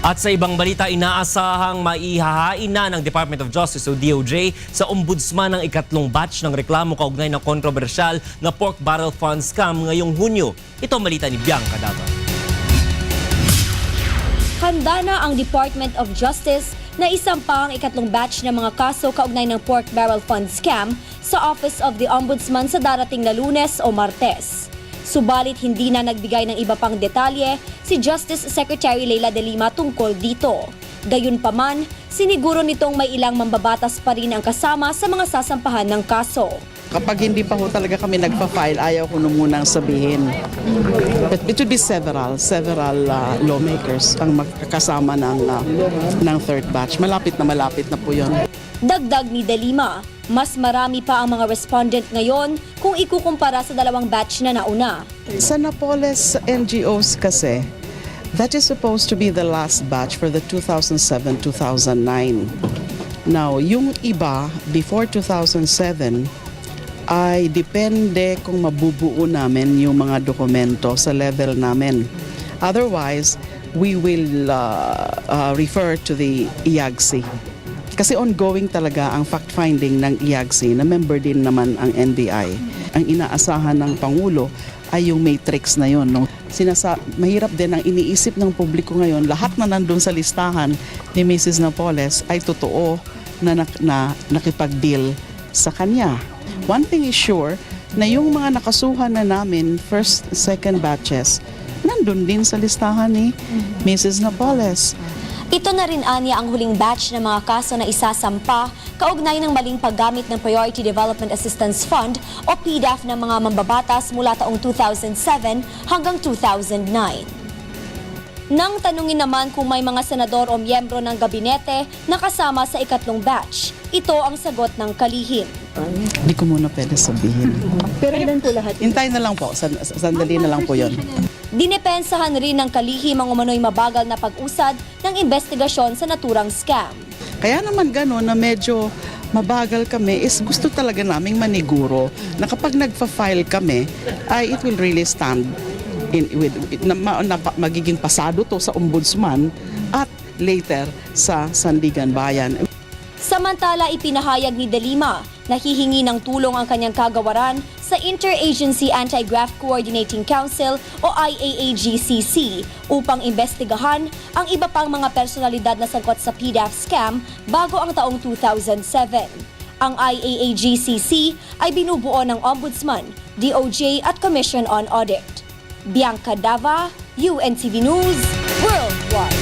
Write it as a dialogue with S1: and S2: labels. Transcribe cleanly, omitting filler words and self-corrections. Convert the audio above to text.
S1: At sa ibang balita, inaasahang maihahain na ng Department of Justice o DOJ sa ombudsman ng ikatlong batch ng reklamo kaugnay ng kontrobersyal na pork barrel fund scam ngayong Hunyo. Ito ang balita ni Bianca Dava.
S2: Handa na ang Department of Justice na isampa ang ikatlong batch ng mga kaso kaugnay ng pork barrel fund scam sa Office of the Ombudsman sa darating na Lunes o Martes. Subalit hindi na nagbigay ng iba pang detalye si Justice Secretary Leila de Lima tungkol dito. Gayunpaman, siniguro nitong may ilang mambabatas pa rin ang kasama sa mga sasampahan ng kaso.
S3: Kapag hindi pa ho talaga kami nagpa-file, ayaw ko na munang sabihin. But it would be several lawmakers ang magkakasama ng third batch. Malapit na po yun.
S2: Dagdag ni De Lima, mas marami pa ang mga respondent ngayon kung ikukumpara sa dalawang batch na nauna.
S3: Sa Napoles NGOs kasi, that is supposed to be the last batch for the 2007-2009. Now, yung iba, before 2007, ay depende kung mabubuo namin yung mga dokumento sa level namin. Otherwise, we will refer to the IAGC. Kasi ongoing talaga ang fact-finding ng IAGC na member din naman ang NBI. Ang inaasahan ng Pangulo ay yung matrix na yun. No? Mahirap din ang iniisip ng publiko ngayon, lahat na nandun sa listahan ni Mrs. Napoles ay totoo na nakipag-deal sa kanya. One thing is sure, na yung mga nakasuhan na namin, first, second batches, nandun din sa listahan ni Mrs. Napoles.
S2: Ito na rin anya ang huling batch ng mga kaso na isasampa kaugnay ng maling paggamit ng Priority Development Assistance Fund o PDAF ng mga mambabatas mula taong 2007 hanggang 2009. Nang tanungin naman kung may mga senador o miyembro ng gabinete na kasama sa ikatlong batch, ito ang sagot ng kalihim.
S3: Hindi ko muna pwede sabihin.
S2: Pero ilan po lahat?
S3: Hintay na lang po, sandali na lang po yun.
S2: Dinepensahan rin ng kalihim ang umano'y mabagal na pag-usad ng investigasyon sa naturang scam.
S3: Kaya naman gano'n na medyo mabagal kami is gusto talaga naming maniguro na kapag nagfa-file kami ay it will really stand na magiging pasado to sa ombudsman at later sa Sandigan Bayan.
S2: Samantala, ipinahayag ni De Lima na hihingi ng tulong ang kanyang kagawaran sa Interagency Anti-Graft Coordinating Council o IAAGCC upang imbestigahan ang iba pang mga personalidad na sangkot sa PDAF scam bago ang taong 2007. Ang IAAGCC ay binubuo ng Ombudsman, DOJ at Commission on Audit. Bianca Dava, UNTV News, Worldwide.